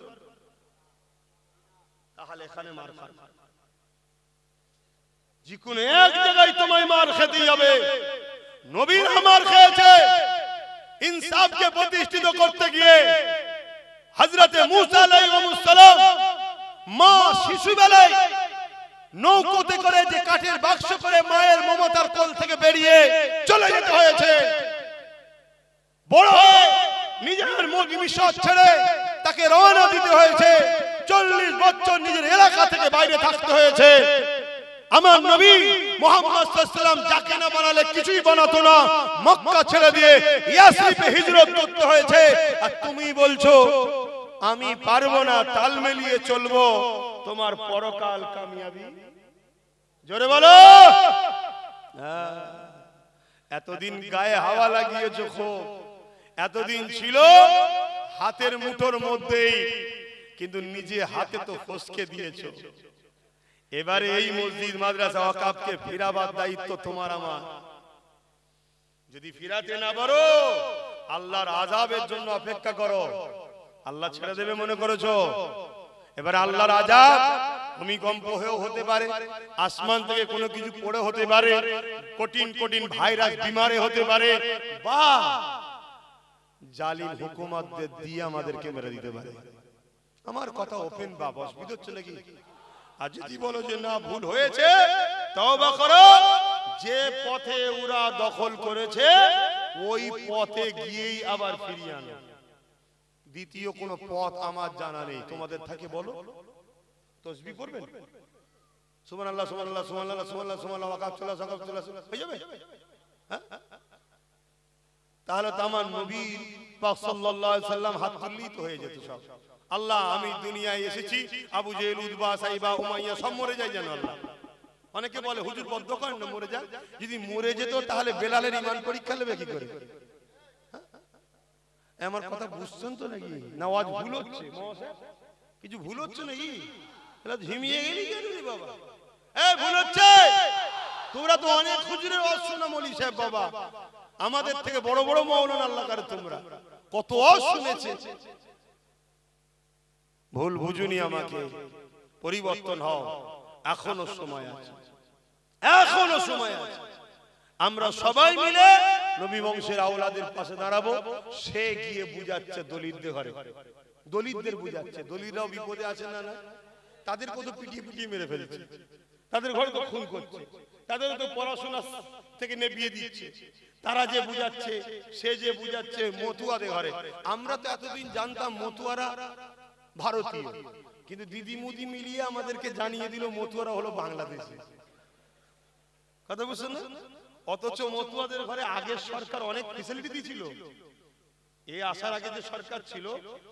তাহলে এখানে মার খান। যে কোনো এক জায়গায় তোমায় মার খেতেই হবে। নবীর মার খেয়েছে ইনসাফকে প্রতিষ্ঠিত করতে গিয়ে। হযরতে মূসা আলাইহিস সালাম মা শিশুবেলায় নৌকোতে করে, যে কাঠের বাক্স করে মায়ের মমতার কোল থেকে বেরিয়ে চলে যেতে হয়েছে। বড় হয়ে নিজের মিশর ছেড়ে তাকে রওনা দিতে হয়েছে। 40 বছর নিজের এলাকা থেকে বাইরে থাকতে হয়েছে। আমার নবী মুহাম্মদ সাল্লাল্লাহু আলাইহি ওয়াসাল্লাম যাকে না বানালে কিছুই বানাতো না, মক্কা ছেড়ে দিয়ে ইয়াসরিবে হিজরত করতে হয়েছে। আর তুমি বলছো আমি পারবো না, তাল মিলিয়ে চলবো, তোমার পরকাল কামিয়াবি। জোরে বলো। এতদিন গায়ে হাওয়া লাগিয়েছো খুব, এতদিন ছিল হাতের মুঠোর মধ্যেই, কিন্তু নিজে হাতে তো ফসকে দিয়েছো। এবারে এই মসজিদ মাদ্রাসা ওয়াকাফকে ফিরাবার দায়িত্ব তোমার আমার। যদি ফিরাতে না পারো আল্লাহর আযাবের জন্য অপেক্ষা করো। আল্লাহ ছেড়ে দেবে মনে করেছো? এবার আল্লাহর আযাব ভূমিকম্প হয়েও হতে পারে, আসমান থেকে কোনো কিছু পড়ে হতে পারে, কঠিন কঠিন ভাইরাস বিমারে হতে পারে, বা জালিম হুকুমতদের দিয়ে আমাদেরকে মেরে দিতে পারে। আমার কথা ওপেন বাবা, অসুবিধা হচ্ছে নাকি? আর যদি বলো যে না ভুল হয়েছে, তওবা করো। যে পথে ওরা দখল করেছে ওই পথে গিয়েই আবার ফিরিয়ে আনো। দ্বিতীয় কোন পথ আমার জানা নেই, তোমাদের থাকে বলো। তাসবিহ পড়বেন, সুবহানাল্লাহ সুবহানাল্লাহ সুবহানাল্লাহ সুবহানাল্লাহ সুবহানাল্লাহ ওয়াকাফ চলা ওয়াকাফ চলা হয়ে যাবে। হ্যাঁ, তাহলে তো আমার নবী পাক সাল্লাল্লাহু আলাইহি সাল্লাম হাত তুললেই তো হয়ে যেত সব। আল্লাহ আমি দুনিয়ায় এসেছি, আবু জেহেল, উতবা, সাইবা, উমাইয়া সব মরে যায় যেন আল্লাহ। অনেকে বলে হুজুর বদ্ধ করেন না, মরে যায়। যদি মরে যেত তাহলে বেলালের ঈমান পরীক্ষা নেবে কি করে? আমার কথা বুঝছেন তো নাকি? না আওয়াজ ভুল হচ্ছে? কিছু ভুল হচ্ছে নাকি? এলা ঝিমিয়ে গেলি কেন রে বাবা? ভুল হচ্ছে। তোমরা তো অনেক হুজুরের ওয়াজ শোনা মৌলী সাহেব বাবা, আমাদের থেকে বড় বড় মাওলানা আল্লাহ করে, তোমরা কত ওয়াজ শুনেছে। ভুল বুঝুনি আমাকে, পরিবর্তন হও, এখনো সময় আছে, এখনো সময় আছে। আমরা সবাই মিলে নবী বংশের আওলাদের পাশে দাঁড়াবো। সে গিয়ে বুঝাচ্ছে দলিতদের ঘরে, দলিতদের বুঝাচ্ছে। দলিতরাও বিপদে আছে না? না, তাদের কত পিটিয়ে পিটিয়ে মেরে ফেলছে, তাদের ঘরে তো খুন করছে, তাদের তো পড়াশোনা থেকে নেবিয়ে দিচ্ছে। তারা যে বুঝাচ্ছে, সে যে বুঝাচ্ছে মতুয়াদের ঘরে। আমরা তো এতদিন জানতাম মতুয়ারা ভারতীয়, কিন্তু দিদি মুদি মিলিয়ে আমাদেরকে জানিয়ে দিল মতুয়ারা হলো বাংলাদেশি। কথা বুঝছেন না? অথচ মতুয়াদের ঘরে আগের সরকার অনেক ফ্যাসিলিটি দিয়েছিল। এই আসার আগে যে সরকার ছিল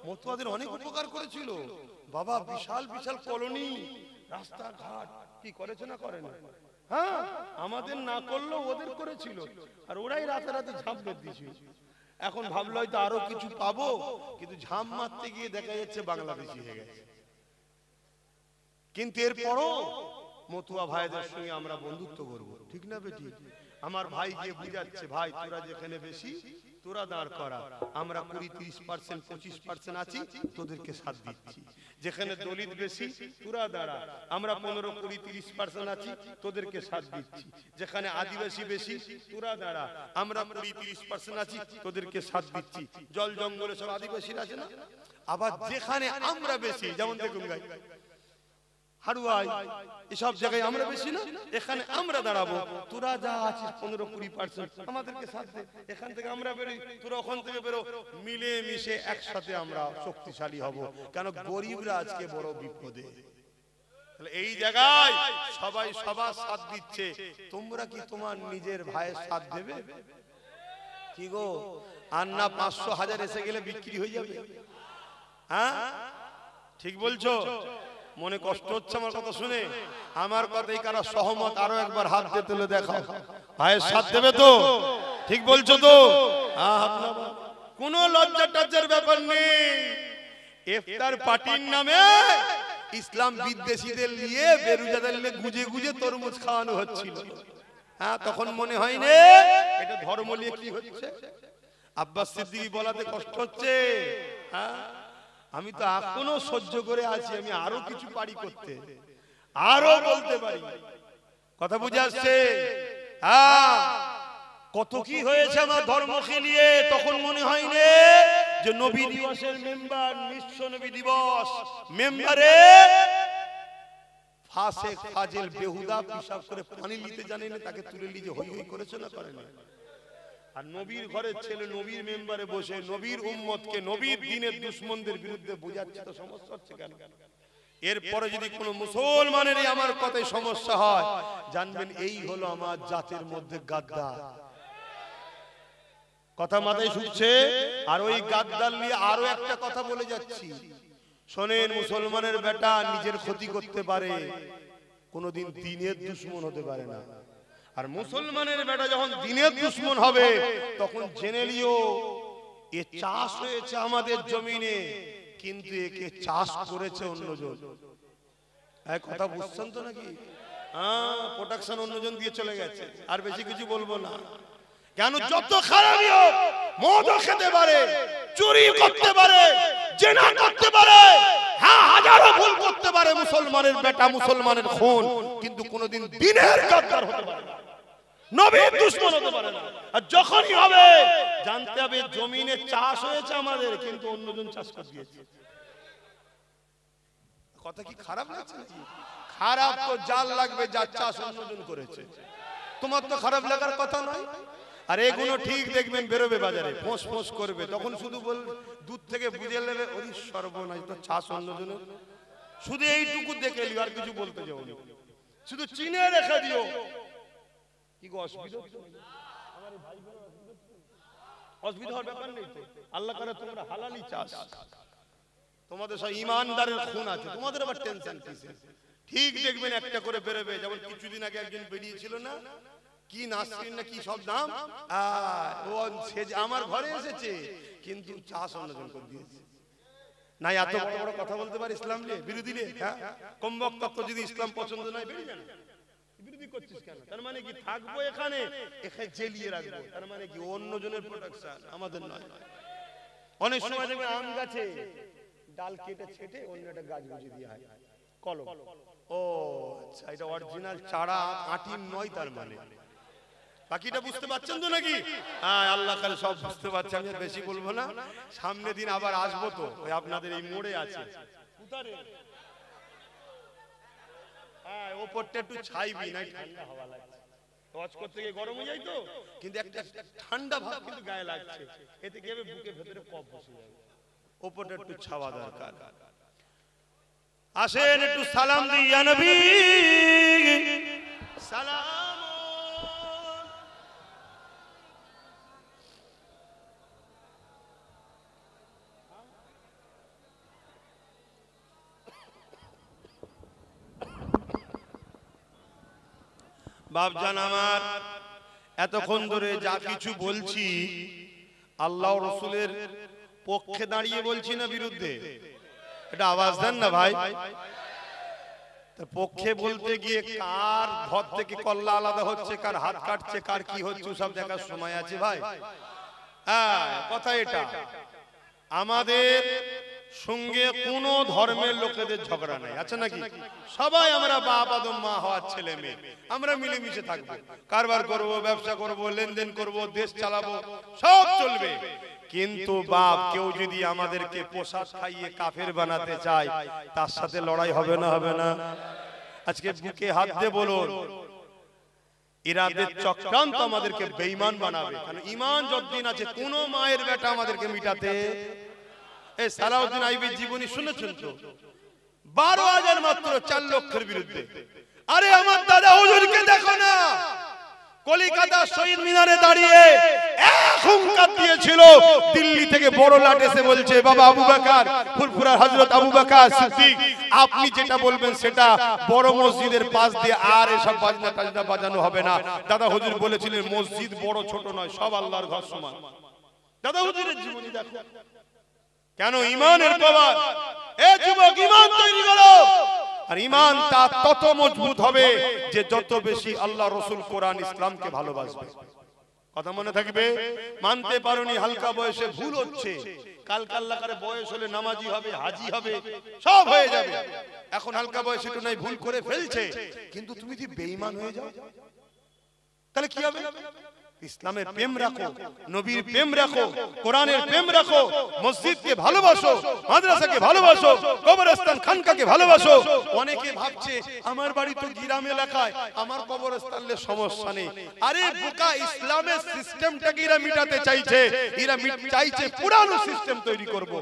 মতুয়াদের অনেক উপকার করেছিল বাবা। বিশাল বিশাল কলোনি, রাস্তাঘাট কি করেছে না করে না? হ্যাঁ, আমাদের না করলেও ওদের করেছিল, আর ওরাই রাতে রাতে ঝাঁপ বেঁধে দিয়েছিল। এখন ভাবলো হয়তো আরো কিছু পাবো, কিন্তু ঝাঁপ মারতে গিয়ে দেখা যাচ্ছে বাংলাদেশি হয়ে গেছে। কিন্তু এরপরও মতুয়া ভাইদের সঙ্গে আমরা বন্ধুত্ব করব, ঠিক না বেটি? আমার ভাই গিয়ে বুঝাচ্ছে, ভাই তোরা যেখানে বেশি তোরা দাঁড় করা, আমরা 20-30% 25% আছি, তোদেরকে সাথ দিচ্ছি। যেখানে দলিত বেশি তোরা দাঁড়া, আমরা 15-20-30% আছি, তোদেরকে সাথ দিচ্ছি। যেখানে আদিবাসী বেশি তোরা দাঁড়া, আমরা 20-30% আছি, তোদেরকে সাথ দিচ্ছি। জল জঙ্গলে সব আদিবাসীরা আছে না? আবার যেখানে আমরা বেশি, যেমন দেখুন গাই হারুয়াই, এসব জায়গায় আমরা বেশি না, এখানে আমরা দাঁড়াবো। তোরা যা আছিস 15-20% আমাদেরকে সাথ দে, এখান থেকে আমরা বেরোই, তোরা ওখান থেকে বেরো, মিলে মিশে একসাথে আমরা শক্তিশালী হব। কেন গরিবরা আজকে বড় বিপদে। তাহলে এই জায়গায় সবাই সবার সাথ দিচ্ছে, তোমরা কি তোমার নিজের ভাইয়ের সাথ দেবে? কি গো, আর না 500-1000 এসে গেলে বিক্রি হয়ে যাবে? হ্যাঁ, ঠিক বলছো? মনে কষ্ট হচ্ছে আমার কথা শুনে? আমার কথাই কারা সহমত? আরো একবার হাত দিয়ে তুলে দেখাও, ভাইয়ের সাথ দেবে তো? ঠিক বলছো তো? কোনো লজ্জা টজ্জার ব্যাপার নেই। ইফতার পার্টির নামে ইসলাম বিদ্বেষীদের নিয়ে বেরুজাদের নিয়ে গুজে গুজে তরমুজ খাওয়ানো হচ্ছিল। হ্যাঁ, তখন মনে হয়নি এটা ধর্ম নিয়ে কি হচ্ছে। আব্বাস সিদ্দিকী বলাতে কষ্ট হচ্ছে। হ্যাঁ, আমি তো এখনো সহ্য করে আছি, আমি আরো কিছু পারি করতে, আরো বলতে পারি। কথা বুঝে আসছে? হ্যাঁ, কত কি হয়েছে আমার ধর্মকে নিয়ে। তখন মনে হয়নি যে নবী দিবসের মেম্বার, বিশ্ব নবী দিবস মেম্বারে ফাসেক ফাজিল বেহুদা পিশাব করে পানি নিতে জানে না, তাকে তুলে নিয়ে হই হই করেছে না করে না? আর নবীর ঘরের ছেলে নবীর মেম্বারে বসে নবীর উম্মতকে নবীর দ্বীনের দুশমনদের বিরুদ্ধে বোঝাচ্ছে, তো সমস্যা হচ্ছে কেন? এরপরে যদি কোনো মুসলমানেরই আমার কথায় সমস্যা হয়, জানবেন এই হলো আমার জাতির মধ্যে গাদ্দার। কথা মাথায় শুনছে? আর ওই গাদ্দার নিয়ে আরো একটা কথা বলে যাচ্ছি, শোনেন, মুসলমানের বেটা নিজের ক্ষতি করতে পারে, কোনদিন দিনের দুশমন হতে পারে না। আর মুসলমানের বেটা যখন দিনের দুশমন হবে, তখন জেনে নিও এ চাষ হয়েছে আমাদের জমিনে, কিন্তু একে চাষ করেছে অন্যজন। এক কথা বুঝছেন তো নাকি? প্রোটেকশন অন্যজন দিয়ে চলে গেছে, আর বেশি কিছু বলবো না। কেন? যত খারাপই হোক, মদও খেতে পারে, চুরি করতে পারে, জেনা করতে পারে, হ্যাঁ হাজারো ভুল করতে পারে মুসলমানের বেটা, মুসলমানের খুন, কিন্তু কোনোদিন দিনের গাদ্দার হতে পারে না, নবীর দুশমন হতে পারে না। আর যখনই হবে জানতে হবে জমিনে চাষ হয়েছে আমাদের, কিন্তু অন্যজন চাষ করে দিয়েছে। কথা কি খারাপ লাগছে? খারাপ তো জাল লাগবে যার চাষ অন্যজন করেছে, তোমার তো খারাপ লাগার কথা নয়। আর এগুলো ঠিক দেখবেন বেরোবে বাজারে, ফোঁস ফোঁস করবে, তখন শুধু বল দূর থেকে বুঝে নেবে ওই সর্বনাশ, তো চাষ অন্যজনের। শুধু এইটুকু দেখে লিও, আর কিছু বলতে যাও না, শুধু চিনে রেখে দিও। কি গো অসুবিধা? অসুবিধা হওয়ার ব্যাপার নেই তো, আল্লাহ করে তোমরা হালালি চাষ, তোমাদের সব ইমানদারের খুন আছে, তোমাদের আবার টেনশন কিসে? ঠিক দেখবেন একটা করে বেরোবে। যেমন কিছুদিন আগে একজন বেরিয়েছিল না, কি নাসরিন না কি সব নাম, ও সে আমার ঘরে এসেছে, কিন্তু চাষ অন্যজন করে দিয়েছে। না এত বড় বড় কথা বলতে পারে ইসলাম নিয়ে, বিরোধী নিয়ে, হ্যাঁ কম বক্তব্য। যদি ইসলাম পছন্দ নয় বেরিয়ে যান, বিরোধী করছিস কেন? তার মানে কি থাকবো এখানে, এখানে জেলিয়ে রাখবো, তার মানে কি অন্যজনের প্রোটেকশন, আমাদের নয়। অনেক সময় দেখবেন আম গাছে ডাল কেটে ছেটে অন্য একটা গাছ গুছিয়ে দিয়ে হয় কলম। ও আচ্ছা, এটা অরিজিনাল চারা, আটিম নয়, তার মানে বাকিটা বুঝতে পারছেন তো নাকি? হ্যাঁ, আল্লাহ কাল সব বুঝতে পারছে, আমি বেশি বলবো না। সামনে দিন আবার আসবো তো, ওই আপনাদের এই মোড়ে আছে, হ্যাঁ ওপরটা একটু ছাইবি, নাই ঠান্ডা হাওয়া লাগছে, ওয়াজ করতে গিয়ে গরম হয়ে যায় তো, কিন্তু একটা ঠান্ডা ভাব কিন্তু গায়ে লাগছে, এতে কি হবে বুকের ভেতরে কফ বসে যাবে, ওপরটা একটু ছাওয়া দরকার। আসেন একটু সালাম দিই, ইয়া নবী সালাম। বাপজান আমার, এতক্ষণ ধরে যা কিছু বলছি আল্লাহ রসুলের পক্ষে দাঁড়িয়ে বলছি না বিরুদ্ধে? এটা আওয়াজ দেন না ভাই। পক্ষে বলতে গিয়ে কার ঘর থেকে কল্লা আলাদা হচ্ছে, কার হাত কাটছে, কার কি হচ্ছে, সব দেখার সময় আছে ভাই? হ্যাঁ, কথা এটা। আমাদের সঙ্গে কোন ধর্মের লোকেদের ঝগড়া নাই, আছে নাকি? সবাই আমরা বাপ আদম মা হওয়ার ছেলে মেয়ে, আমরা মিলেমিশে থাকবো, কারবার করব, ব্যবসা করব, লেনদেন করব, দেশ চালাবো, সব চলবে। কিন্তু বাপ কেউ যদি আমাদেরকে প্রসাদ খাইয়ে কাফের বানাতে চায়, তার সাথে লড়াই হবে না? হবে না? আজকে বুকে হাত দিয়ে বলুন, ইরাদের চক্রান্ত আমাদেরকে বেঈমান বানাবে। কারণ ঈমান যতদিন আছে, কোন মায়ের বেটা আমাদেরকে মিটাতে। এই সালাউদ্দিন আইয়ুবীর জীবনী শুনেছেন তো? 12,000 মাত্র 4 লক্ষের বিরুদ্ধে। আরে আমার দাদা হুজুরকে দেখো না, কলিকাতা শহীদ মিনারে দাঁড়িয়ে এক হুঙ্কার দিয়েছিল। দিল্লি থেকে বড় লাট এসে বলছে, বাবা আবু বকর, ফুরফুরার হযরত আবু বকর সিদ্দিক, আপনি যেটা বলবেন সেটা বড় মসজিদের পাশ দিয়ে আর এসব বাজনা টাজনা বাজানো হবে না। দাদা হুজুর বলেছিলেন, মসজিদ বড় ছোট নয়, সব আল্লাহর ঘর সমান। দাদা হুজুরের জীবনী দেখো, কেন ঈমানের পাওয়ার। এ যুবক, ঈমান তৈরি করো। আর ঈমান তা তত মজবুত হবে যে যত বেশি আল্লাহ রাসূল কোরআন ইসলামকে ভালোবাসবে। কথা মনে থাকবে। মানতে পারোনি, হালকা বয়সে ভুল হচ্ছে, কাল কাল্লা করে বয়স হলে নামাজি হবে, হাজি হবে, সব হয়ে যাবে। এখন হালকা বয়সে তো নাই, ভুল করে ফেলছে, কিন্তু তুমি যদি বেঈমান হয়ে যাও তাহলে কি হবে? ইসলামের প্রেম রাখো, নবীর প্রেম রাখো, কোরআনের প্রেম রাখো, মসজিদকে ভালোবাসো, মাদ্রাসাকে ভালোবাসো, কবরস্থান খানকাকে ভালোবাসো। অনেকে ভাবছে আমার বাড়ি তো গ্রাম এলাকায়, আমার কবরস্থানে সমস্যা নেই। আরে বোকা, ইসলামের সিস্টেমটাকে এরা মিটাতে চাইছে, এরা চাইছে পুরানো সিস্টেম তৈরি করব।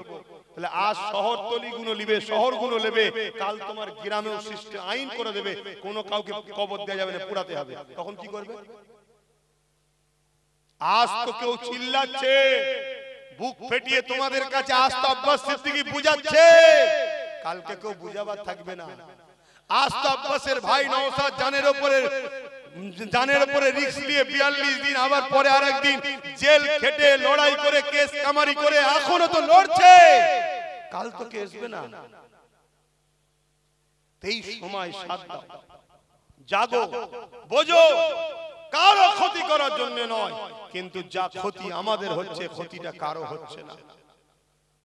তাহলে আজ শহরতলি গুলো নেবে, শহর গুলো নেবে, কাল তোমার গ্রামেও সিস্টেম আইন করে দেবে, কোনো কাউকে কবর দেওয়া যাবে না, পুরাতে হবে। তখন কি করবে? আজ তো কেউ চিল্লাচ্ছে, বুক ফেটিয়ে তোমাদের কাছে আজ তো আব্বাস সিদ্দিকী বুঝাচ্ছে, কালকে কেউ বুঝাবার থাকবে না। আজ তো আব্বাসের ভাই নওশাদ জানের উপরে রিস্ক নিয়ে 42 দিন, আবার পরে আরেকদিন জেল খেটে লড়াই করে কেস কামারি করে এখনো তো লড়ছে, কাল তো কে আসবে না। এই সময় সাথ দাও, জাগো, বোঝো, কারো ক্ষতি করার জন্য নয়, কিন্তু যা ক্ষতি আমাদের হচ্ছে, ক্ষতিটা কারো হচ্ছে না।